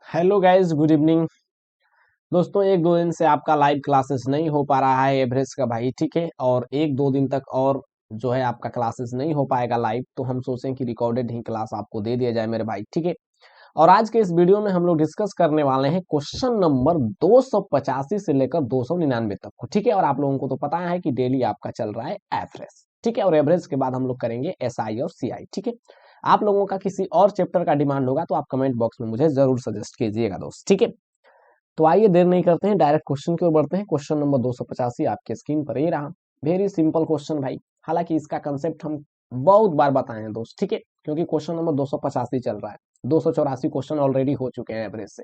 Hello guys, good evening. दोस्तों, एक दो दिन से आपका लाइव क्लासेस नहीं हो पा रहा है एवरेज का भाई, ठीक है। और एक दो दिन तक और जो है आपका क्लासेस नहीं हो पाएगा लाइव, तो हम सोचें कि रिकॉर्डेड ही क्लास आपको दे दिया जाए मेरे भाई, ठीक है। और आज के इस वीडियो में हम लोग डिस्कस करने वाले हैं क्वेश्चन नंबर 285 से लेकर 299 तक को, ठीक है। और आप लोगों को तो पता है कि डेली आपका चल रहा है एवरेज, ठीक है। और एवरेज के बाद हम लोग करेंगे एसआई और सीआई, ठीक है। आप लोगों का किसी और चैप्टर का डिमांड होगा तो आप कमेंट बॉक्स में मुझे जरूर सजेस्ट कीजिएगा दोस्त, ठीक है। तो आइए देर नहीं करते हैं, डायरेक्ट क्वेश्चन की ओर बढ़ते हैं। क्वेश्चन नंबर 285 आपके स्क्रीन पर ही रहा। वेरी सिंपल क्वेश्चन भाई, हालांकि इसका कंसेप्ट हम बहुत बार बताए हैं दोस्त, ठीक है। क्योंकि क्वेश्चन नंबर 285 चल रहा है, 284 क्वेश्चन ऑलरेडी हो चुके हैं एवरेज से।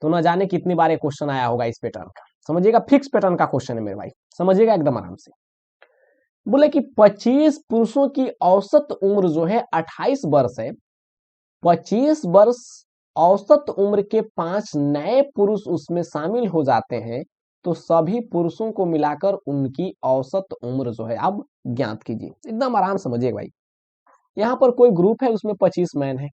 तो न जाने कितनी बार ये क्वेश्चन आया होगा इस पैटर्न का। समझिएगा, फिक्स पैटर्न का क्वेश्चन है मेरे भाई, समझिएगा एकदम आराम से। बोले कि 25 पुरुषों की औसत उम्र जो है 28 वर्ष है। 25 वर्ष औसत उम्र के 5 नए पुरुष उसमें शामिल हो जाते हैं, तो सभी पुरुषों को मिलाकर उनकी औसत उम्र जो है अब ज्ञात कीजिए। एकदम आराम समझिएगा भाई। यहाँ पर कोई ग्रुप है, उसमें 25 मैन है।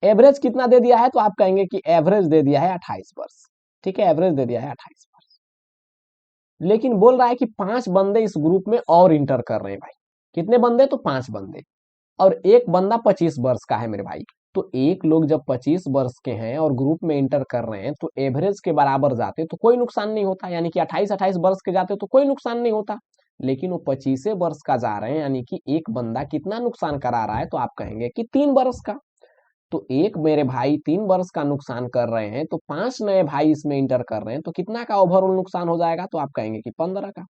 एवरेज कितना दे दिया है, तो आप कहेंगे कि एवरेज दे दिया है 28 वर्ष, ठीक है। एवरेज दे दिया है 28 वर्ष, लेकिन बोल रहा है कि 5 बंदे इस ग्रुप में और इंटर कर रहे हैं भाई। कितने बंदे, तो 5 बंदे। और एक बंदा 25 वर्ष का है मेरे भाई। तो एक लोग जब 25 वर्ष के हैं और ग्रुप में इंटर कर रहे हैं, तो एवरेज के बराबर जाते तो कोई नुकसान नहीं होता, यानी कि 28-28 वर्ष के जाते तो कोई नुकसान नहीं होता। लेकिन वो 25 वर्ष का जा रहे हैं, यानी कि एक बंदा कितना नुकसान करा रहा है, तो आप कहेंगे कि 3 वर्ष का। तो एक मेरे भाई 3 वर्ष का नुकसान कर रहे हैं, तो 5 नए भाई इसमें इंटर कर रहे हैं, तो कितना का ओवरऑल नुकसान हो जाएगा, तो आप कहेंगे कि 15 का।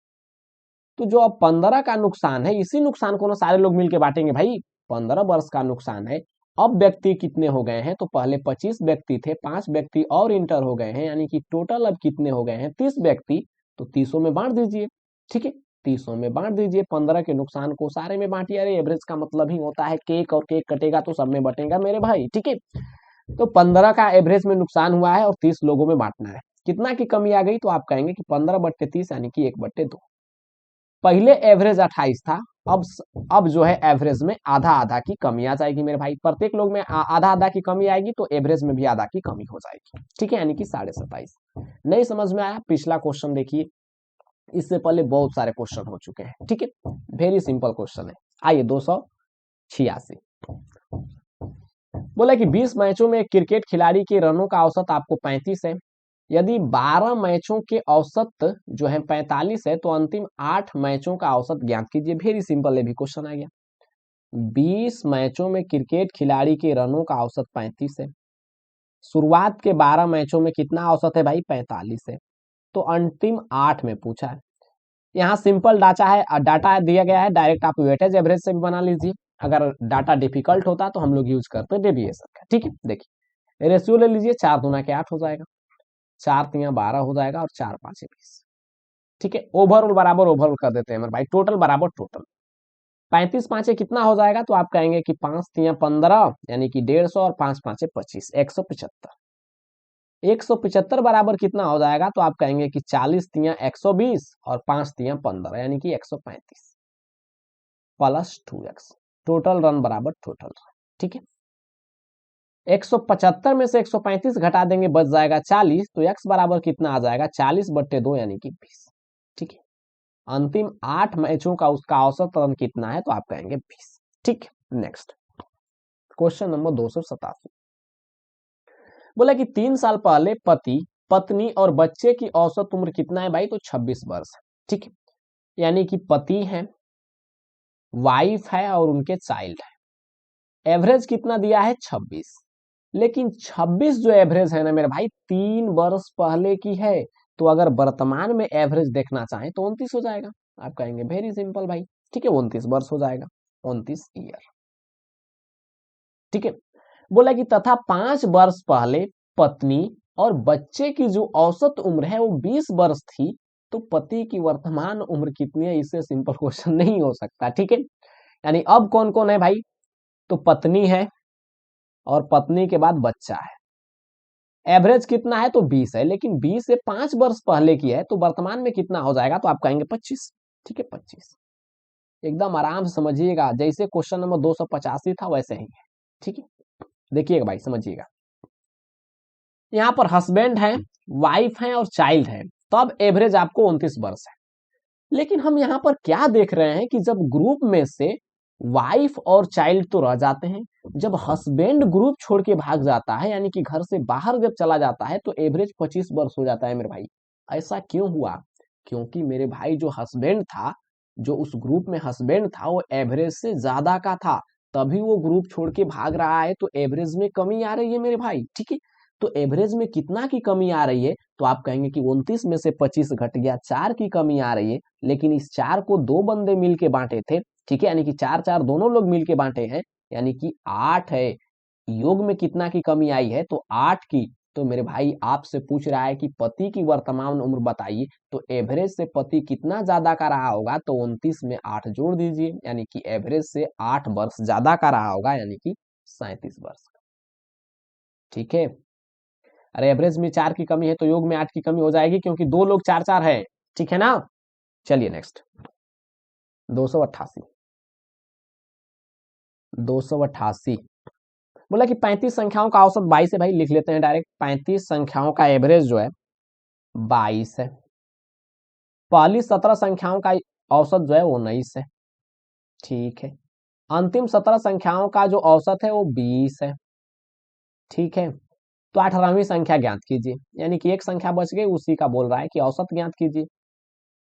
तो जो अब 15 का नुकसान है, इसी नुकसान को ना सारे लोग मिलके बांटेंगे भाई। 15 वर्ष का नुकसान है। अब व्यक्ति कितने हो गए हैं, तो पहले 25 व्यक्ति थे, 5 व्यक्ति और इंटर हो गए हैं, यानी कि टोटल अब कितने हो गए हैं, 30 व्यक्ति। तो 30 में बांट दीजिए, ठीक है। 30 में बांट दीजिए, 15 के नुकसान को सारे में बांटिए। अरे एवरेज का मतलब ही होता है केक, और केक कटेगा तो सब में बटेगा मेरे भाई, ठीक है। तो 15 का एवरेज में नुकसान हुआ है और 30 लोगों में बांटना है। कितना की कमी आ गई, तो आप कहेंगे कि 15/30, यानी कि 1/2। पहले एवरेज 28 था। अब अब जो है एवरेज में आधा आधा की कमी आ जाएगी मेरे भाई। प्रत्येक लोग में आधा आधा की कमी आएगी, तो एवरेज में भी आधा की कमी हो जाएगी, ठीक है। यानी कि 27.5। नहीं समझ में आया, पिछला क्वेश्चन देखिए। इससे पहले बहुत सारे क्वेश्चन हो चुके हैं, ठीक है। वेरी सिंपल क्वेश्चन है। आइए 286। बोला कि 20 मैचों में क्रिकेट खिलाड़ी के रनों का औसत आपको 35 है। यदि 12 मैचों के औसत जो है 45 है, तो अंतिम 8 मैचों का औसत ज्ञात कीजिए। वेरी सिंपल, ये भी क्वेश्चन आ गया। 20 मैचों में क्रिकेट खिलाड़ी के रनों का औसत 35 है। शुरुआत के 12 मैचों में कितना औसत है भाई, 45 है। तो अंतिम 8 में पूछा है। यहाँ सिंपल डाटा है, डाटा दिया गया है, डायरेक्ट आप वेटेज एवरेज से भी बना लीजिए। अगर डाटा डिफिकल्ट होता तो हम लोग यूज करते डेविएशन का, ठीक है। देखिए रेशियो ले लीजिए, 4 दूना के 8 हो जाएगा, 4 तिया 12 हो जाएगा, और 4 5 20, ठीक है। ओवरऑल बराबर ओवरऑल कर देते हैं मेरे भाई, टोटल बराबर टोटल। 35 5 कितना हो जाएगा, तो आप कहेंगे कि 5 तिया 15, यानी कि 150, और 5 5 25, 175। 175 बराबर कितना हो जाएगा, तो आप कहेंगे कि 40 तिया 120, और 5 तिया 15, यानी कि 135 प्लस 2x। टोटल रन बराबर टोटल रन, ठीक है। 175 में से 135 घटा देंगे, बच जाएगा 40। तो x बराबर कितना आ जाएगा, 40/2, यानी कि 20, ठीक है। अंतिम 8 मैचों का उसका औसत रन कितना है, तो आप कहेंगे 20, ठीक है। Next question number 287। बोला कि 3 साल पहले पति, पत्नी और बच्चे की औसत उम्र कितना है भाई, तो 26 वर्ष, ठीक है। यानी कि पति है, वाइफ है, और उनके चाइल्ड है। एवरेज कितना दिया है, 26। लेकिन 26 जो एवरेज है ना मेरे भाई, 3 वर्ष पहले की है। तो अगर वर्तमान में एवरेज देखना चाहें तो 29 हो जाएगा। आप कहेंगे वेरी सिंपल भाई, ठीक है, 29 वर्ष हो जाएगा, 29 ईयर, ठीक है। बोला कि तथा 5 वर्ष पहले पत्नी और बच्चे की जो औसत उम्र है वो 20 वर्ष थी। तो पति की वर्तमान उम्र कितनी है, इससे सिंपल क्वेश्चन नहीं हो सकता, ठीक है। यानी अब कौन कौन है भाई, तो पत्नी है, और पत्नी के बाद बच्चा है। एवरेज कितना है, तो 20 है, लेकिन 20 से 5 वर्ष पहले की है, तो वर्तमान में कितना हो जाएगा, तो आप कहेंगे 25, ठीक है। 25 एकदम आराम से समझिएगा, जैसे क्वेश्चन नंबर 285 था वैसे ही है, ठीक है। देखिएगा भाई, समझिएगा। यहाँ पर हस्बैंड है, वाइफ है और चाइल्ड है, तब एवरेज आपको 29 वर्ष है। लेकिन हम यहाँ पर क्या देख रहे हैं कि जब ग्रुप में से वाइफ और चाइल्ड तो रह जाते हैं, जब हस्बैंड ग्रुप छोड़ के भाग जाता है यानी कि घर से बाहर जब चला जाता है तो एवरेज 25 वर्ष हो जाता है मेरे भाई। ऐसा क्यों हुआ? क्योंकि मेरे भाई जो हस्बैंड था, जो उस ग्रुप में हस्बैंड था, वो एवरेज से ज्यादा का था, तभी वो ग्रुप छोड़ के भाग रहा है, तो एवरेज में कमी आ रही है मेरे भाई। ठीक है, तो एवरेज में कितना की कमी आ रही है? तो आप कहेंगे कि 29 में से 25 घट गया, 4 की कमी आ रही है। लेकिन इस 4 को दो बंदे मिलके बांटे थे, ठीक है, यानी कि 4 4 दोनों लोग मिलके बांटे हैं, यानी कि 8 है। योग में कितना की कमी आई है? तो 8 की। तो मेरे भाई आपसे पूछ रहा है कि पति की वर्तमान उम्र बताइए, तो एवरेज से पति कितना ज्यादा का रहा होगा? तो 29 में 8 जोड़ दीजिए, यानी कि एवरेज से 8 वर्ष ज्यादा का रहा होगा, यानी कि 37 वर्ष। ठीक है, अरे एवरेज में 4 की कमी है तो योग में 8 की कमी हो जाएगी, क्योंकि दो लोग 4 4 है। ठीक है ना? चलिए नेक्स्ट, 288। 288 बोला कि 35 संख्याओं का औसत 22 है। भाई लिख लेते हैं डायरेक्ट, 35 संख्याओं का एवरेज जो है 22 है। पहली 17 संख्याओं का औसत जो है वो 19 है। ठीक है, अंतिम 17 संख्याओं का जो औसत है वो 20 है। ठीक है, तो 18वीं संख्या ज्ञात कीजिए, यानी कि एक संख्या बच गई, उसी का बोल रहा है कि औसत ज्ञात कीजिए।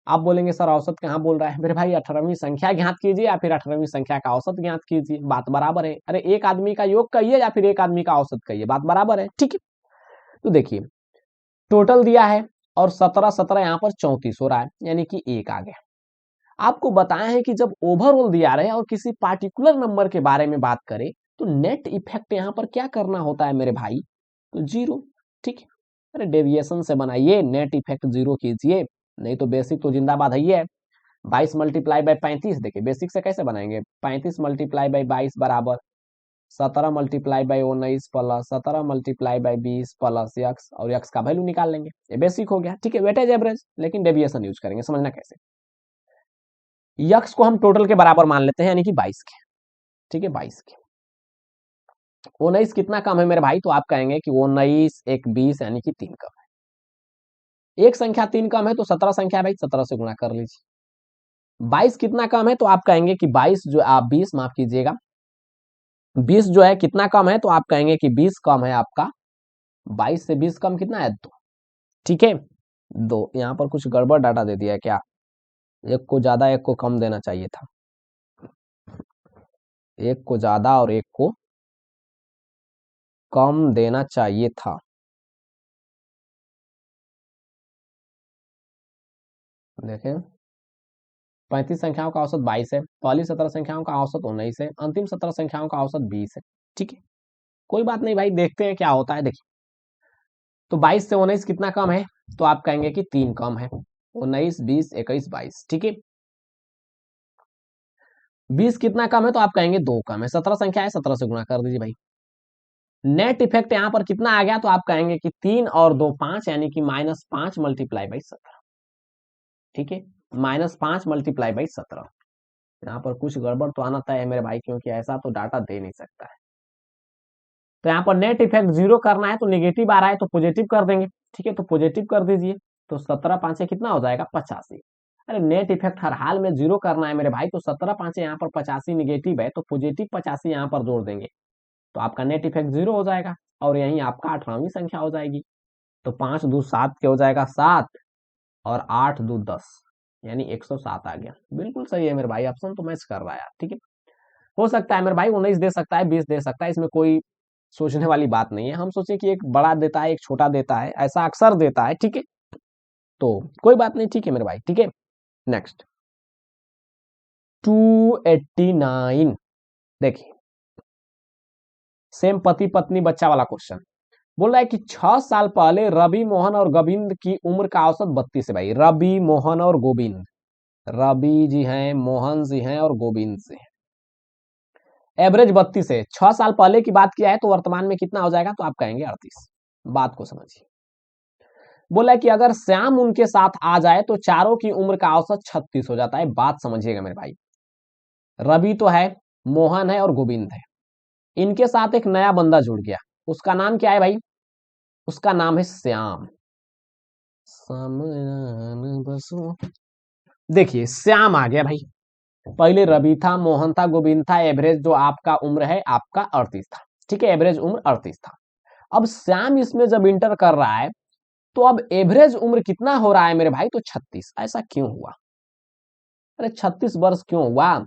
आप बोलेंगे सर औसत कहाँ बोल रहा है? मेरे भाई 18वीं संख्या ज्ञात कीजिए या फिर 18वीं संख्या का औसत ज्ञात कीजिए, बात बराबर है। अरे एक आदमी का योग कहिए या फिर एक आदमी का औसत कहिए, बात बराबर है। ठीक है, तो देखिए टोटल दिया है और 17 17 यहाँ पर 34 हो रहा है, यानी कि एक आ गया। आपको बताया है कि जब ओवरऑल दिया रहे और किसी पार्टिकुलर नंबर के बारे में बात करें तो नेट इफेक्ट यहाँ पर क्या करना होता है मेरे भाई? तो जीरो। ठीक है, अरे डेविएशन से बनाइए, नेट इफेक्ट जीरो कीजिए, नहीं तो बेसिक तो जिंदाबाद है। 22 मल्टीप्लाई बाई 35, देखिए बेसिक से कैसे बनाएंगे, 35 मल्टीप्लाई बाई 22 बराबर 17 multiply by 19 plus 17 multiply by 20 plus x, और यक्स का वैल्यू निकाल लेंगे, ये बेसिक हो गया। ठीक है, वेटेज एवरेज, लेकिन डेविएशन यूज करेंगे, समझना कैसे। यक्स को हम टोटल के बराबर मान लेते हैं, यानी कि 22 के। ठीक है, 22 के। 19 कितना कम है मेरे भाई? तो आप कहेंगे कि 19 एक 20, यानी कि 3 कम है। एक संख्या 3 कम है तो 17 संख्या भाई 17 से गुणा कर लीजिए। 22 कितना कम है? तो आप कहेंगे कि 22 जो आप 20 माफ कीजिएगा, 20 जो है कितना कम है? तो आप कहेंगे कि 20 कम है आपका, 22 से 20 कम कितना है? 2। ठीक है, 2। यहाँ पर कुछ गड़बड़ डाटा दे दिया है क्या? एक को ज्यादा एक को कम देना चाहिए था, एक को ज्यादा और एक को कम देना चाहिए था। देखें, 35 संख्याओं का औसत 22 है, पहली 17 संख्याओं का औसत 19 है, अंतिम 17 संख्याओं का औसत 20 है। ठीक है, कोई बात नहीं भाई, देखते हैं क्या होता है। देखिए, तो 22 से 19 कितना कम है? तो आप कहेंगे कि 3 कम है, 19 20 21 22। ठीक है, 20 कितना कम है? तो आप कहेंगे 2 कम है, 17 संख्या है, 17 से गुणा कर दीजिए भाई। नेट इफेक्ट यहाँ पर कितना आ गया? तो आप कहेंगे कि 3 और 2 5, यानी कि -5 मल्टीप्लाई बाई 17। ठीक है, -5 मल्टीप्लाई बाई 17। यहाँ पर कुछ गड़बड़ तो आना तय है मेरे भाई, क्योंकि ऐसा तो डाटा दे नहीं सकता है। तो यहाँ पर नेट इफेक्ट जीरो करना है तो नेगेटिव आ रहा है तो पॉजिटिव कर देंगे। ठीक है, तो पॉजिटिव कर दीजिए, तो 17 5 कितना हो जाएगा? 85। अरे नेट इफेक्ट हर हाल में जीरो करना है मेरे भाई, तो 17 5 यहाँ पर 85 निगेटिव है, तो पॉजिटिव 85 यहाँ पर जोड़ देंगे, तो आपका नेट इफेक्ट जीरो हो जाएगा, और यही आपका 18वीं संख्या हो जाएगी। तो 5 2 7 के हो जाएगा 7, और 8 2 10, यानी 107 आ गया। बिल्कुल सही है मेरे भाई, ऑप्शन तो मैच कर रहा है यार। ठीक है, हो सकता है मेरे भाई 19 दे सकता है, 20 दे सकता है, इसमें कोई सोचने वाली बात नहीं है। हम सोचे कि एक बड़ा देता है एक छोटा देता है, ऐसा अक्सर देता है। ठीक है, तो कोई बात नहीं, ठीक है मेरे भाई। ठीक है, नेक्स्ट 289। देखिए, सेम पति पत्नी बच्चा वाला क्वेश्चन। बोल रहा है कि 6 साल पहले रवि मोहन और गोविंद की उम्र का औसत 32 है। भाई रवि मोहन और गोविंद, रवि जी हैं, मोहन जी हैं और गोविंद जी हैं, एवरेज 32 है। 6 साल पहले की बात किया है तो वर्तमान में कितना हो जाएगा? तो आप कहेंगे 38। बात को समझिए, बोला कि अगर श्याम उनके साथ आ जाए तो चारों की उम्र का औसत 36 हो जाता है। बात समझिएगा मेरे भाई, रवि तो है, मोहन है और गोविंद है, इनके साथ एक नया बंदा जुड़ गया, उसका नाम क्या है भाई? उसका नाम है श्याम। श्याम बसु, देखिए श्याम आ गया भाई। पहले रवि था, मोहन था, गोविंद था, एवरेज जो आपका उम्र है आपका 38 था, ठीक है, एवरेज उम्र 38 था। अब श्याम इसमें जब इंटर कर रहा है तो अब एवरेज उम्र कितना हो रहा है मेरे भाई, तो 36। ऐसा क्यों हुआ? अरे 36 वर्ष क्यों हुआ?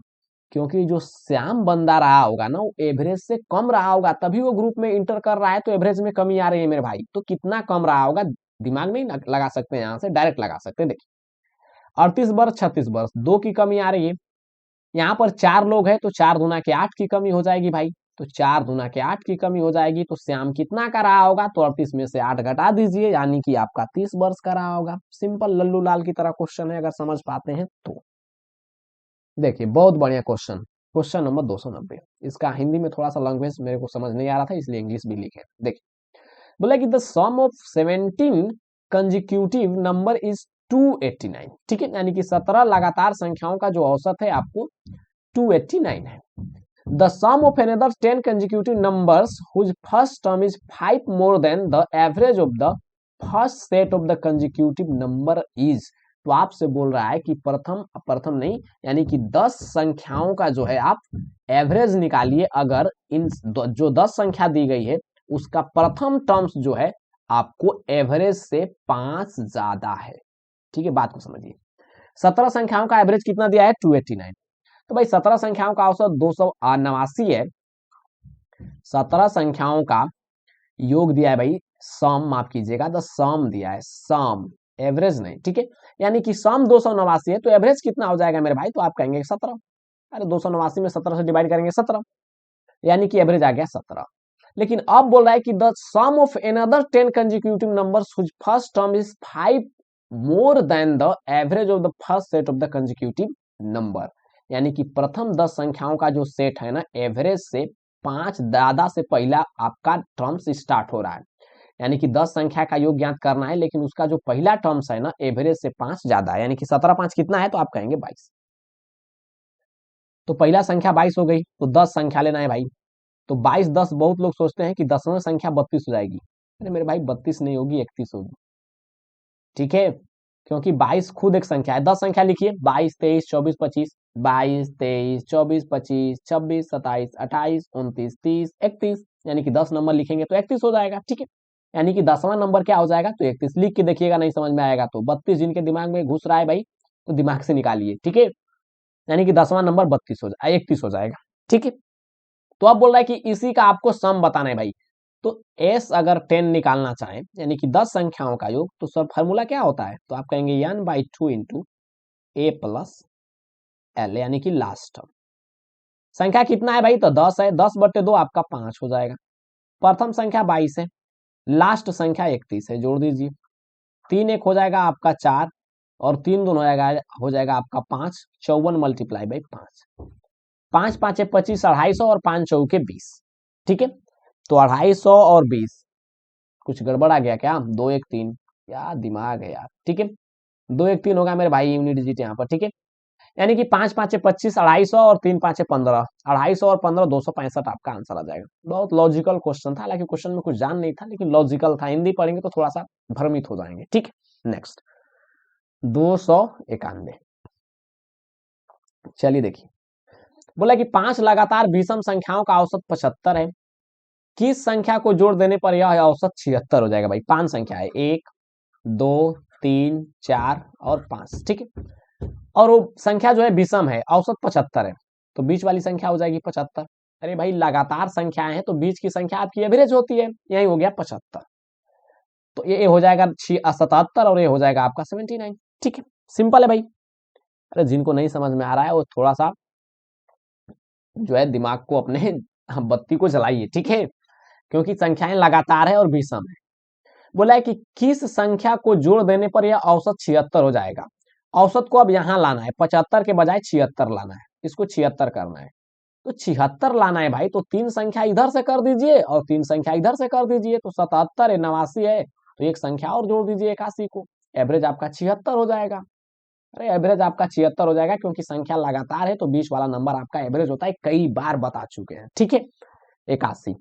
क्योंकि जो श्याम बंदा रहा होगा ना, वो एवरेज से कम रहा होगा, तभी वो ग्रुप में इंटर कर रहा है, तो एवरेज में कमी आ रही है मेरे भाई। तो कितना कम रहा होगा, दिमाग में ही लगा सकते हैं, यहाँ से डायरेक्ट लगा सकते हैं। देखिए 38 वर्ष 36 वर्ष, दो की कमी आ रही है। यहाँ पर चार लोग हैं तो चार दूना के 8 की कमी हो जाएगी भाई। तो चार दूना के 8 की कमी हो जाएगी, तो श्याम कितना का रहा होगा, तो 38 में से 8 घटा दीजिए, यानी कि आपका 30 वर्ष का रहा होगा। सिंपल लल्लू लाल की तरह क्वेश्चन है, अगर समझ पाते हैं तो। देखिए बहुत बढ़िया क्वेश्चन, क्वेश्चन नंबर 290। इसका हिंदी में थोड़ा सा लैंग्वेज मेरे को समझ नहीं आ रहा था, इसलिए इंग्लिश भी लिखे। देखिए बोला कि the sum of 17 consecutive number is 289, ठीक है, यानी कि 17 लगातार संख्याओं का जो औसत है आपको 289 है। The sum of another 10 consecutive numbers whose first term is 5 more than the average of the first set of the consecutive number is, तो आपसे बोल रहा है कि प्रथम प्रथम नहीं, यानी कि 10 संख्याओं का जो है आप एवरेज निकालिए। अगर इन जो 10 संख्या दी गई है उसका प्रथम टर्म्स जो है आपको एवरेज से 5 ज्यादा है, ठीक है, बात को समझिए। 17 संख्याओं का एवरेज कितना दिया है, 289। तो भाई 17 संख्याओं का औसत 289 है। 17 संख्याओं का योग दिया है भाई, सम माफ कीजिएगा, द सम दिया है, सम एवरेज नहीं, ठीक है, यानी कि सम 289 है, तो एवरेज कितना हो जाएगा मेरे भाई, तो आप कहेंगे 17। अरे 289 में 17 से डिवाइड करेंगे 17, यानी कि एवरेज आ गया 17। लेकिन अब बोल रहा है कि the sum of another 10 consecutive numbers whose first term is 5 more than the average of the first set of the consecutive number, यानी कि प्रथम 10 संख्याओं का जो सेट है ना, एवरेज से 5 ज्यादा से पहला आपका टर्म्स स्टार्ट हो रहा है। यानी कि 10 संख्या का योग ज्ञात करना है, लेकिन उसका जो पहला टर्म्स है ना, एवरेज से 5 ज्यादा है, यानी कि 17 5 कितना है, तो आप कहेंगे 22। तो पहला संख्या 22 हो गई, तो 10 संख्या लेना है भाई। तो 22 10, बहुत लोग सोचते हैं कि 10वां संख्या 32 हो जाएगी। अरे मेरे भाई 32 नहीं होगी, 31 होगी, ठीक है, क्योंकि 22 खुद एक संख्या है। 10 संख्या लिखिए, 22 23 24 25, 22 23 24 25 26 27 28 29 30 31, यानी कि 10 नंबर लिखेंगे तो 31 हो जाएगा, ठीक है। यानी कि 10वां नंबर क्या हो जाएगा, तो 31। लिख के देखिएगा, नहीं समझ में आएगा तो 32 जिनके दिमाग में घुस रहा है भाई, तो दिमाग से निकालिए, ठीक है। यानी कि 10वां नंबर 32 हो जाएगा, 31 हो जाएगा, ठीक है। तो अब बोल रहा है कि इसी का आपको सम बताना है भाई। तो एस अगर 10 निकालना चाहें, यानी कि 10 संख्याओं का योग, तो सब फार्मूला क्या होता है, तो आप कहेंगे n/2 इंटू ए प्लस एल, यानी कि लास्ट टर्म। संख्या कितना है भाई, तो 10 है, 10/2 आपका 5 हो जाएगा। प्रथम संख्या 22 है, लास्ट संख्या 31 है, जोड़ दीजिए। 3 1 हो जाएगा आपका 4, और 3 2 हो जाएगा आपका 5, 54 मल्टीप्लाई बाई 5। 5 5 25, 250, और 5 चौके 20, ठीक है। तो 250 और 20, कुछ गड़बड़ आ गया क्या, 2 1 3, यार दिमाग है यार, ठीक है। 2 1 3 होगा मेरे भाई, यूनिट डिजिट यहाँ पर, ठीक है। यानी कि 5 5 25, 250, और 3 5 15, 250 और 15 265 आपका आंसर आ जाएगा। बहुत लॉजिकल क्वेश्चन था, हालांकि क्वेश्चन में कुछ जान नहीं था, लेकिन लॉजिकल था। हिंदी पढ़ेंगे तो थोड़ा सा भ्रमित हो जाएंगे, ठीक है। नेक्स्ट 291, चलिए देखिए, बोला कि 5 लगातार विषम संख्याओं का औसत 75 है। किस संख्या को जोड़ देने पर यह औसत 76 हो जाएगा भाई। 5 संख्या है, 1 2 3 4 और 5, ठीक है। और वो संख्या जो है विषम है, औसत 75 है, तो बीच वाली संख्या हो जाएगी 75। अरे भाई लगातार संख्याएं हैं तो बीच की संख्या आपकी एवरेज होती है, यही हो गया 75। तो ये हो जाएगा 77, और ये हो जाएगा आपका 79, ठीक है। सिंपल है भाई। अरे जिनको नहीं समझ में आ रहा है वो थोड़ा सा जो है दिमाग को अपने बत्ती को जलाइए, ठीक है, क्योंकि संख्याएं लगातार है और विषम है। बोला है कि किस संख्या को जोड़ देने पर यह औसत 76 हो जाएगा। औसत को अब यहां लाना है, 75 के बजाय 76 लाना है, इसको 76 करना है। तो 76 लाना है भाई, तो 3 संख्या इधर से कर दीजिए और 3 संख्या इधर से कर दीजिए, तो 77 है, 89 है, तो एक संख्या और जोड़ दीजिए 81 को, एवरेज आपका 76 हो जाएगा। अरे एवरेज आपका 76 हो जाएगा, क्योंकि संख्या लगातार है तो 20 वाला नंबर आपका एवरेज होता है, कई बार बता चुके हैं, ठीक है। 81,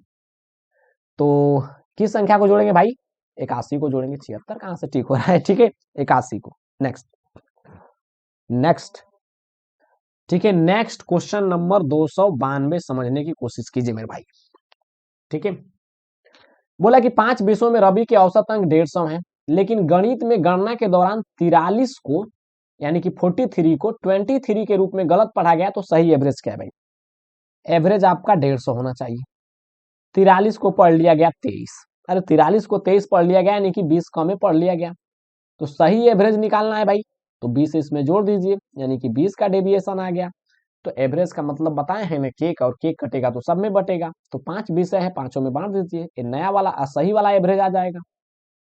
तो किस संख्या को जोड़ेंगे भाई, 81 को जोड़ेंगे, 76 कहां से ठीक हो रहा है, ठीक है, 81 को। नेक्स्ट नेक्स्ट, ठीक है, नेक्स्ट क्वेश्चन नंबर 292 समझने की कोशिश कीजिए मेरे भाई, ठीक है। बोला कि 5 विषयों में रवि के औसत अंक 150 हैं, लेकिन गणित में गणना के दौरान 43 को यानी कि 43 को 23 के रूप में गलत पढ़ा गया, तो सही एवरेज क्या है भाई? एवरेज आपका 150 होना चाहिए। 43 को पढ़ लिया गया 23, अरे 43 को 23 पढ़ लिया गया यानी कि 20 कम में पढ़ लिया गया, तो सही एवरेज निकालना है भाई, तो 20 इसमें जोड़ दीजिए यानी कि 20 का डेविएशन आ गया। तो एवरेज का मतलब बताए हैं ना, केक और केक कटेगा तो सब में बटेगा, तो 5 विषय है, पांचों में बांट दीजिए, ये नया वाला सही वाला एवरेज आ जाएगा,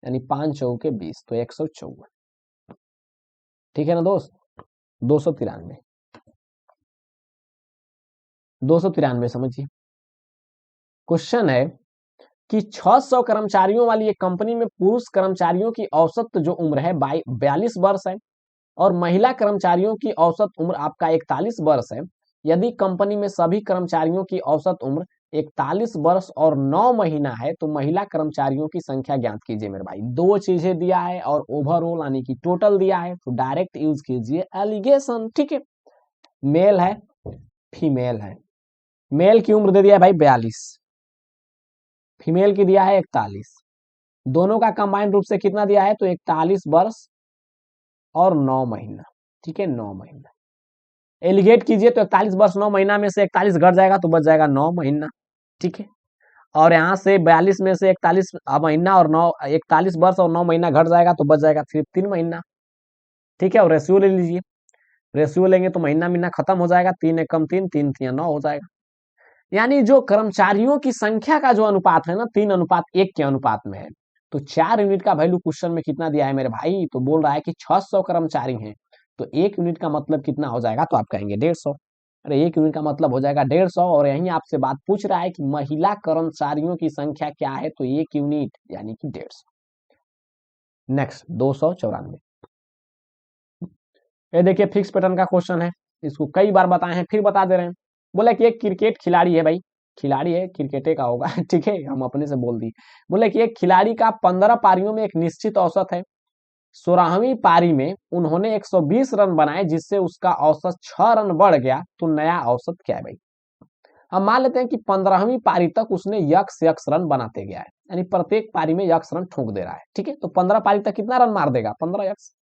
यानी 5 चौके 20, तो 154, ठीक है ना दोस्त। 293, 293 समझिए। क्वेश्चन है कि 600 कर्मचारियों वाली एक कंपनी में पुरुष कर्मचारियों की औसत जो उम्र है 42 वर्ष है, और महिला कर्मचारियों की औसत उम्र आपका 41 वर्ष है। यदि कंपनी में सभी कर्मचारियों की औसत उम्र 41 वर्ष और 9 महीना है, तो महिला कर्मचारियों की संख्या ज्ञात कीजिए मेरे भाई। दो चीजें दिया है और ओवरऑल यानी कि टोटल दिया है, तो डायरेक्ट यूज कीजिए एलिगेशन, ठीक है। मेल है, फीमेल है, मेल की उम्र दे दिया है भाई 42, फीमेल की दिया है 41, दोनों का कंबाइंड रूप से कितना दिया है, तो 41 वर्ष और 9 महीना, ठीक है, 9 महीना। एलिगेट कीजिए तो 41 वर्ष 9 महीना में से 41 घट जाएगा तो बच जाएगा 9 महीना, ठीक है। और यहाँ से 42 में से 41 महीना और 9 41 वर्ष और 9 महीना घट जाएगा तो बच जाएगा सिर्फ 3 महीना, ठीक है। और रेशियो ले लीजिए, रेशियो लेंगे तो महीना महीना खत्म हो जाएगा, 3 एकम 3, 3 3 9 हो जाएगा। यानी जो कर्मचारियों की संख्या का जो अनुपात है ना, 3:1 के अनुपात में है। तो 4 यूनिट का वैल्यू क्वेश्चन में कितना दिया है मेरे भाई, तो बोल रहा है कि 600 कर्मचारी हैं, तो 1 यूनिट का मतलब कितना हो जाएगा, तो आप कहेंगे 150। अरे 1 यूनिट का मतलब हो जाएगा 150, और यहीं आपसे बात पूछ रहा है कि महिला कर्मचारियों की संख्या क्या है, तो 1 यूनिट यानी कि 150। नेक्स्ट 294, ये देखिए फिक्स पैटर्न का क्वेश्चन है, इसको कई बार बताए हैं फिर बता दे रहे हैं। बोला कि एक क्रिकेट खिलाड़ी है भाई, खिलाड़ी है क्रिकेटे का होगा ठीक है, हम अपने से बोल दिए। बोले कि एक खिलाड़ी का 15 पारियों में एक निश्चित औसत है, 16वीं पारी में उन्होंने 120 रन बनाए जिससे उसका औसत 6 रन बढ़ गया, तो नया औसत क्या है भाई? हम मान लेते हैं कि 15वीं पारी तक उसने यक्स यक्स रन बनाते गया है, यानी प्रत्येक पारी में यक्स रन ठोक दे रहा है, ठीक है। तो 15 पारी तक कितना रन मार देगा, 15 यक्स।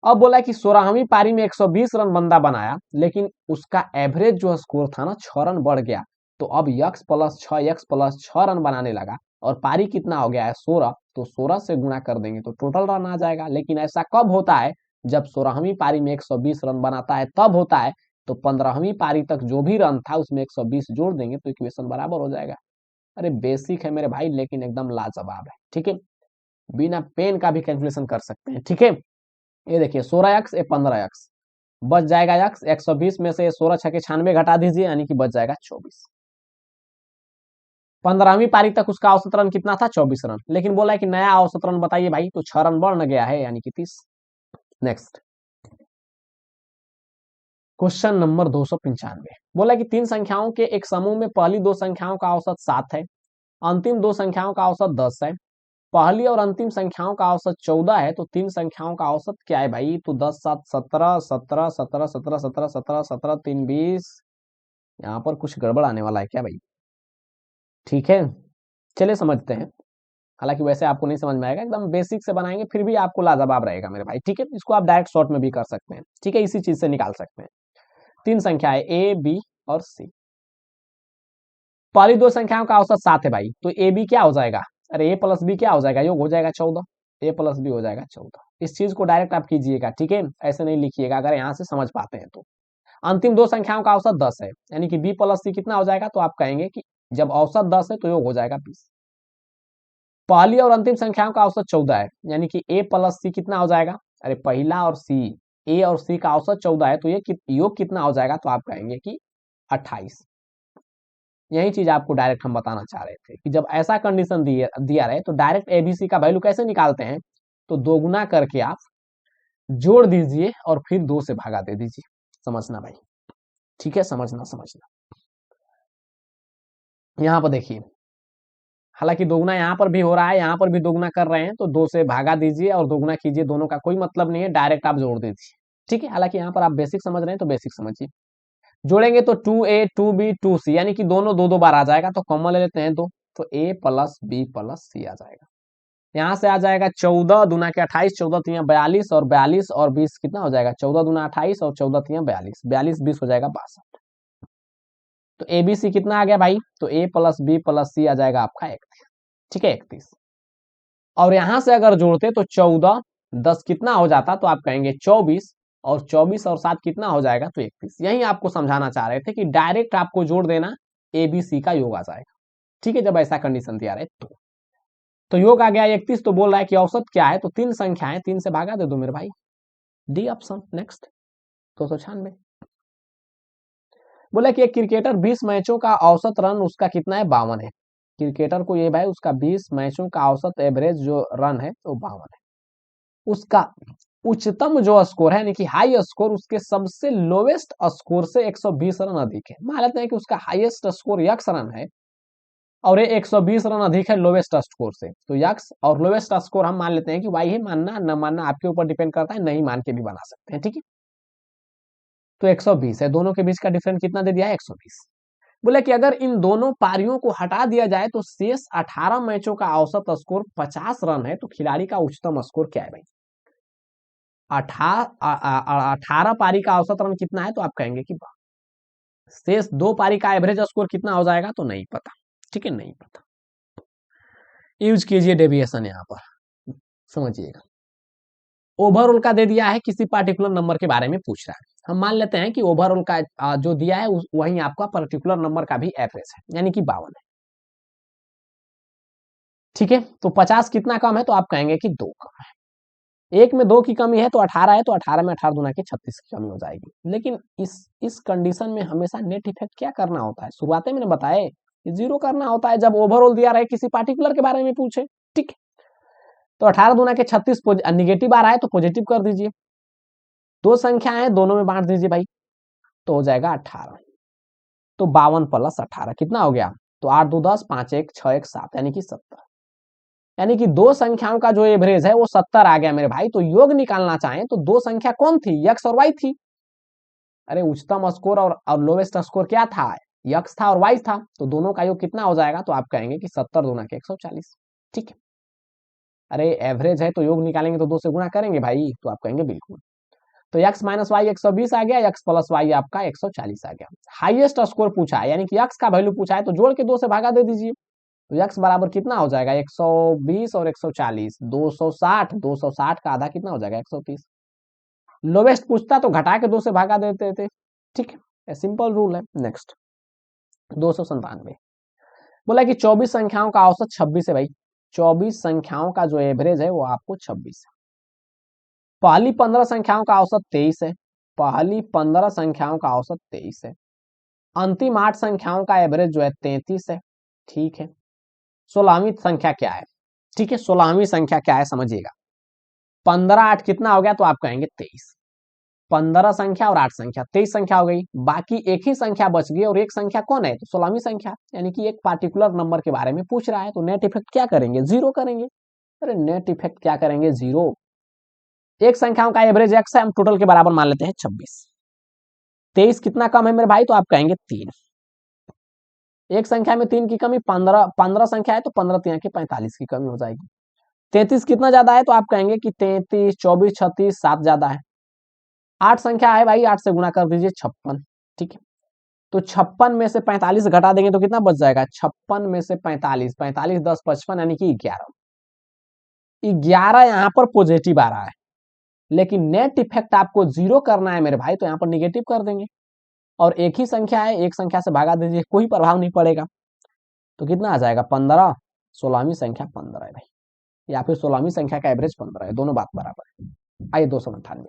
अब बोला कि 16वीं पारी में 120 रन बंदा बनाया, लेकिन उसका एवरेज जो स्कोर था ना 6 रन बढ़ गया, तो अब x plus 6 x plus 6 run बनाने लगा, और पारी कितना हो गया है 16, तो 16 से गुणा कर देंगे तो टोटल रन आ जाएगा। लेकिन ऐसा कब होता है, जब 16वीं पारी में 120 रन बनाता है तब होता है, तो 15वीं पारी तक जो भी रन था उसमें 120 जोड़ देंगे तो इक्वेशन बराबर हो जाएगा। अरे बेसिक है मेरे भाई, लेकिन एकदम लाजवाब है, ठीक है, बिना पेन का भी कैलकुलेशन कर सकते हैं, ठीक है। ये देखिए 16 ये 15 बच जाएगा यक्स, 120 में से 16 छके 96 घटा दीजिए यानी कि बच जाएगा 24। 15वीं पारी तक उसका औसत रन कितना था, 24 रन, लेकिन बोला है कि नया औसत रन बताइए भाई, तो 6 रन बढ़ गया है यानी कि 30। नेक्स्ट क्वेश्चन नंबर 295, बोला कि तीन संख्याओं के एक समूह में पहली दो संख्याओं का औसत 7 है, अंतिम दो संख्याओं का औसत 10 है, पहली और अंतिम संख्याओं का औसत 14 है, तो तीन संख्याओं का औसत क्या है भाई? तो 10 7 17 17 17 17 17 17 17 3 20, यहाँ पर कुछ गड़बड़ आने वाला है क्या भाई? ठीक है, चलिए समझते हैं। हालांकि वैसे आपको नहीं समझ में आएगा, एकदम बेसिक से बनाएंगे फिर भी आपको लाजवाब रहेगा मेरे भाई, ठीक है। इसको आप डायरेक्ट शॉर्ट में भी कर सकते हैं, ठीक है, इसी चीज से निकाल सकते हैं। तीन संख्याएं ए बी और सी, पहली दो संख्याओं का औसत 7 है भाई, तो ए बी क्या हो जाएगा? अरे ए प्लस बी क्या हो जाएगा, योग हो जाएगा 14, ए प्लस बी हो जाएगा 14। इस चीज को डायरेक्ट आप कीजिएगा, ठीक है, ऐसे नहीं लिखिएगा अगर यहाँ से समझ पाते हैं तो। अंतिम दो संख्याओं का औसत 10 है, यानी कि बी प्लस सी कितना हो जाएगा, तो आप कहेंगे कि जब औसत 10 है तो योग हो जाएगा 20। पहली और अंतिम संख्याओं का औसत 14 है, यानी कि ए प्लस सी कितना हो जाएगा? अरे पहला और सी, ए और सी का औसत 14 है, तो ये योग कितना हो जाएगा, तो आप कहेंगे कि 28। यही चीज आपको डायरेक्ट हम बताना चाह रहे थे कि जब ऐसा कंडीशन दिया रहे तो डायरेक्ट एबीसी का वैल्यू कैसे निकालते हैं, तो दोगुना करके आप जोड़ दीजिए और फिर 2 से भागा दे दीजिए। समझना भाई, ठीक है, समझना समझना। यहां पर देखिए हालांकि दोगुना यहाँ पर भी हो रहा है, यहाँ पर भी दोगुना कर रहे हैं, तो 2 से भागा दीजिए और दोगुना कीजिए, दोनों का कोई मतलब नहीं है, डायरेक्ट आप जोड़ दीजिए। ठीक है, हालांकि यहाँ पर आप बेसिक समझ रहे हैं तो बेसिक समझिए। जोड़ेंगे तो 2a 2b 2c, यानी कि दोनों दो दो बार आ जाएगा, तो कॉमन ले लेते हैं दो, तो a plus b plus c आ जाएगा। यहाँ से आ जाएगा 14 दूना के 28, 14 तिया 42, और 42 और 20 कितना हो जाएगा, 14 दूना 28 और 14 तिया 42, 42 20 हो जाएगा 62। तो ए बी सी कितना आ गया भाई, तो a plus b plus c आ जाएगा आपका 31। ठीक है, 31। और यहां से अगर जोड़ते तो 14 10 कितना हो जाता, तो आप कहेंगे 24, और 24 और 7 कितना हो जाएगा, तो 31। यही आपको समझाना चाह रहे थे कि डायरेक्ट आपको जोड़ देना, ए बी सी का योग आ जाएगा। ठीक है, जब ऐसा कंडीशन दिया रहे तो योग आ गया 31। तो बोल रहा है कि औसत क्या है, तो 3 संख्याएं, 3 से भागा दे दो मेरे भाई, डी ऑप्शन। नेक्स्ट 296। बोला कि एक क्रिकेटर 20 मैचों का औसत रन उसका कितना है, 52 है। क्रिकेटर को ये भाई उसका 20 मैचों का औसत एवरेज जो रन है तो 52 है। उसका उच्चतम जो स्कोर है, यानी कि हाई स्कोर, उसके सबसे लोवेस्ट स्कोर से 120 रन अधिक है। मान लेते हैं कि उसका हाईएस्ट स्कोर यक्स रन है और ये 120 रन अधिक है लोवेस्ट स्कोर से, तो यक्स और लोवेस्ट स्कोर हम मान लेते हैं कि वाई है। मानना न मानना आपके ऊपर डिपेंड करता है, नहीं मान के भी बना सकते हैं। ठीक है, तो 120 है, दोनों के बीच का डिफरेंस कितना दे दिया है, 120। बोले कि अगर इन दोनों पारियों को हटा दिया जाए तो शेष 18 मैचों का औसत स्कोर 50 रन है, तो खिलाड़ी का उच्चतम स्कोर क्या है भाई। 18 पारी का औसत रन कितना है, तो आप कहेंगे कि शेष 2 पारी का एवरेज स्कोर कितना हो जाएगा, तो नहीं पता। ठीक है, नहीं पता, यूज कीजिए डेविएशन यहां पर, समझिएगा। ओवरऑल का दे दिया है, किसी पार्टिकुलर नंबर के बारे में पूछ रहा है, हम मान लेते हैं कि ओवरऑल का जो दिया है वही आपका पर्टिकुलर नंबर का भी एवरेज है, यानी कि 52 है। ठीक है, तो 50 कितना कम है, तो आप कहेंगे कि 2 कम है। एक में 2 की कमी है तो 18 है, तो 18 में 18 दूना के 36 की कमी हो जाएगी। लेकिन इस कंडीशन में हमेशा नेट इफेक्ट क्या करना होता है, शुरुआत में मैंने बताया, जीरो करना होता है जब ओवरऑल दिया रहे, किसी पार्टिकुलर के बारे में पूछे। ठीक है, तो 18 दूना के 36 निगेटिव आ रहा है तो पॉजिटिव कर दीजिए, दो संख्या है दोनों में बांट दीजिए भाई, तो हो जाएगा 18। तो 52 प्लस 18 कितना हो गया, तो 8 2 10, 5 1 6 1 7, यानी कि 70। यानी कि दो संख्याओं का जो एवरेज है वो 70 आ गया मेरे भाई। तो योग निकालना चाहें तो दो संख्या कौन थी, यक्स और वाई थी। अरे उच्चतम स्कोर और लोवेस्ट स्कोर क्या था, यक्स था और वाई था, तो दोनों का योग कितना हो जाएगा, तो आप कहेंगे कि 70 दूना के 140। ठीक है, अरे एवरेज है तो योग निकालेंगे तो 2 से गुणा करेंगे भाई, तो आप कहेंगे बिल्कुल। तो x माइनस वाई 120 आ गया, x प्लस वाई आपका 140 आ गया। हाईएस्ट स्कोर पूछा है, यानी कि x का वैल्यू पूछा है, तो जोड़ के 2 से भागा दे दीजिए, तो x बराबर कितना हो जाएगा, 120 और 140, 260, 260 का आधा कितना हो जाएगा, 130। लोवेस्ट पूछता तो घटा के 2 से भागा देते थे। ठीक है, सिंपल रूल है। नेक्स्ट 297। बोला कि 24 संख्याओं का औसत 26 है भाई। 24 संख्याओं का जो एवरेज है वो आपको 26 है। पहली 15 संख्याओं का औसत 23 है। पहली 15 संख्याओं का औसत 23 है। अंतिम 8 संख्याओं का एवरेज जो है 33 है। ठीक है, 16वीं संख्या क्या है। ठीक है, 16वीं संख्या क्या है समझिएगा। 15 8 कितना हो गया, तो आप कहेंगे 23। 15 संख्या और 8 संख्या 23 संख्या हो गई, बाकी एक ही संख्या बच गई, और एक संख्या कौन है, तो 16वीं संख्या। यानी कि एक पार्टिकुलर नंबर के बारे में पूछ रहा है, तो नेट इफेक्ट क्या करेंगे, जीरो करेंगे। अरे नेट इफेक्ट क्या करेंगे, जीरो। एक संख्याओं का एवरेज एक्स है, हम टोटल के बराबर मान लेते हैं 26। 23 कितना कम है मेरे भाई, तो आप कहेंगे 3। एक संख्या में 3 की कमी, 15 15 संख्या है तो 15 3 की 45 की कमी हो जाएगी। 33 कितना ज्यादा है, तो आप कहेंगे कि 33 24 36 7 ज्यादा है। 8 संख्या है भाई, 8 से गुणा कर दीजिए 56। ठीक है, तो 56 में से 45 घटा देंगे तो कितना बच जाएगा, 56 में से 45, 45 10 55, यानी कि 11। 11 यहाँ पर पॉजिटिव आ रहा है, लेकिन नेट इफेक्ट आपको जीरो करना है मेरे भाई, तो यहाँ पर निगेटिव कर देंगे। और एक ही संख्या है, एक संख्या से भागा दीजिए, कोई प्रभाव नहीं पड़ेगा, तो कितना आ जाएगा 15। 16वीं संख्या 15 है भाई, या फिर 16वीं संख्या का एवरेज 15 है, दोनों बात बराबर है। आइए 298।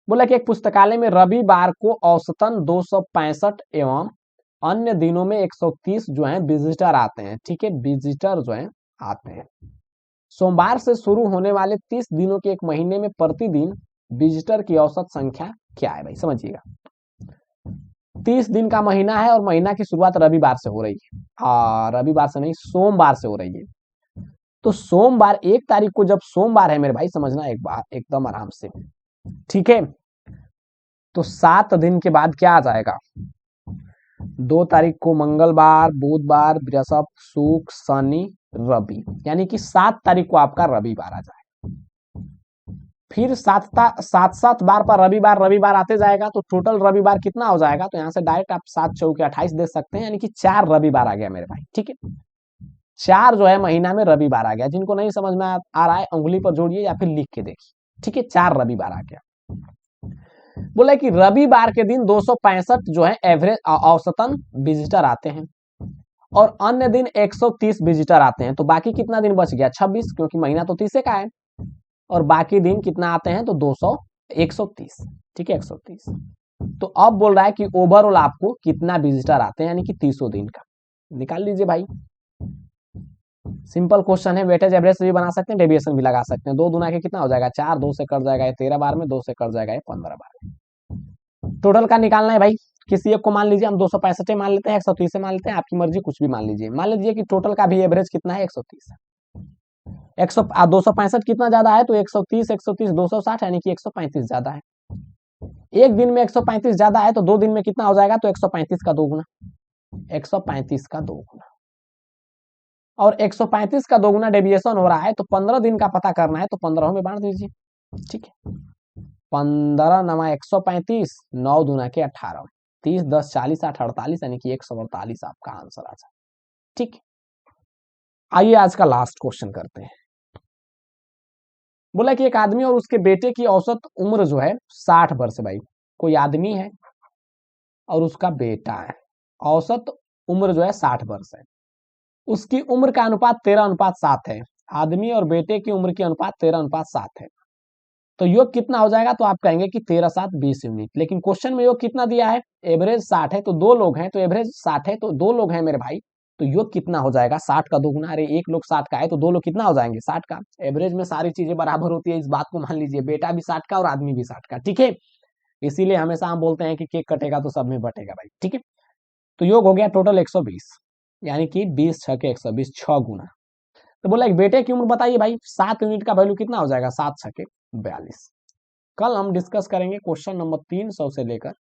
बोला कि एक पुस्तकालय में रविवार को औसतन 265 एवं अन्य दिनों में 130 जो है विजिटर आते हैं। ठीक है, विजिटर जो है आते हैं। सोमवार से शुरू होने वाले 30 दिनों के एक महीने में प्रतिदिन विजिटर की औसत संख्या क्या है भाई, समझिएगा। 30 दिन का महीना है और महीना की शुरुआत रविवार से हो रही है। हाँ, रविवार से नहीं, सोमवार से हो रही है। तो सोमवार 1 तारीख को जब सोमवार है मेरे भाई, समझना एक बार एकदम आराम से, ठीक है। तो 7 दिन के बाद क्या आ जाएगा, 2 तारीख को मंगलवार, बुधवार, बृहस्पति, शुक्र, शनि, रवि, यानी कि 7 तारीख को आपका रविवार आ जाएगा। फिर सात सात बार पर रविवार रविवार आते जाएगा, तो टोटल रविवार कितना हो जाएगा, तो यहाँ से डायरेक्ट आप 7 चौके 28 दे सकते हैं, यानी कि 4 रविवार आ गया मेरे भाई, ठीक है। 4 जो है महीना में रविवार आ गया। जिनको नहीं समझ में आ रहा है उंगली पर जोड़िए या फिर लिख के देखिए, ठीक है। 4 रविवार आ गया। बोला कि रविवार के दिन 265 जो है एवरेज औसतन विजिटर आते हैं, और अन्य दिन 130 विजिटर आते हैं। तो बाकी कितना दिन बच गया, 26, क्योंकि महीना तो 30 का है, और बाकी दिन कितना आते हैं, तो 200 130, ठीक है, 130। तो अब बोल रहा है कि ओवरऑल आपको कितना विजिटर आते हैं, यानी कि 300 दिन का निकाल लीजिए भाई। सिंपल क्वेश्चन है, वेटेज एवरेज भी बना सकते हैं, डेविएशन भी लगा सकते हैं। 2 दुना के कितना हो जाएगा 4, 2 से कट जाएगा ये 13 बार में, 2 से कट जाएगा ये 15 बार में। टोटल का निकालना है भाई। किसी एक को मान लीजिए हम 265 मान लेते हैं, 130 मान लेते हैं, आपकी मर्जी, कुछ भी मान लीजिए। मान लीजिए कि टोटल का भी एवरेज कितना है 130 है। 265 कितना ज्यादा है, तो 130 130 260, यानी कि 135 ज्यादा है। एक दिन में 135 ज्यादा है, तो 2 दिन में कितना हो जाएगा, तो 135 का 2 गुना, 135 का 2 गुना। और 135 का 2 गुना डेविएशन हो रहा है, तो 15 दिन का पता करना है, तो 15 में बांट दीजिए, ठीक है। 15 नमा 135, 9 दूना के 18, 30 10 40 8 48, यानी कि 148 आपका आंसर आ जाए, ठीक। आइए आज का लास्ट क्वेश्चन करते हैं। बोला कि एक आदमी और उसके बेटे की औसत उम्र जो है 60 वर्ष है भाई। कोई आदमी है और उसका बेटा है, औसत उम्र जो है 60 वर्ष है। उसकी उम्र का अनुपात 13:7 है। आदमी और बेटे की उम्र की अनुपात 13:7 है। तो योग कितना हो जाएगा, तो आप कहेंगे कि 13 7 20 यूनिट। लेकिन क्वेश्चन में योग कितना दिया है, एवरेज 60 है, तो 2 लोग हैं, तो एवरेज 60 है, तो 2 लोग हैं मेरे भाई। तो योग कितना हो जाएगा, 60 का 2 गुना, अरे एक लोग 60 का है, तो 2 लोग कितना हो जाएंगे 60 का। एवरेज में सारी चीजें बराबर होती है, इस बात को मान लीजिए। बेटा भी 60 का और आदमी भी 60 का, ठीक है। इसीलिए हमेशा हम बोलते हैं कि केक कटेगा तो सब में बटेगा भाई, ठीक है। तो योग हो गया टोटल 120, यानी कि 20 6 के 120, 6 गुना। तो बोला एक बेटे की उम्र बताइए भाई, 7 यूनिट का वैल्यू कितना हो जाएगा, 7 6 के 42। कल हम डिस्कस करेंगे क्वेश्चन नंबर 300 से लेकर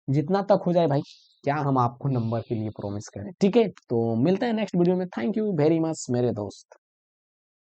जितना तक हो जाए भाई, क्या हम आपको नंबर के लिए प्रॉमिस करें, ठीक है। तो मिलते हैं नेक्स्ट वीडियो में। थैंक यू वेरी मच मेरे दोस्त।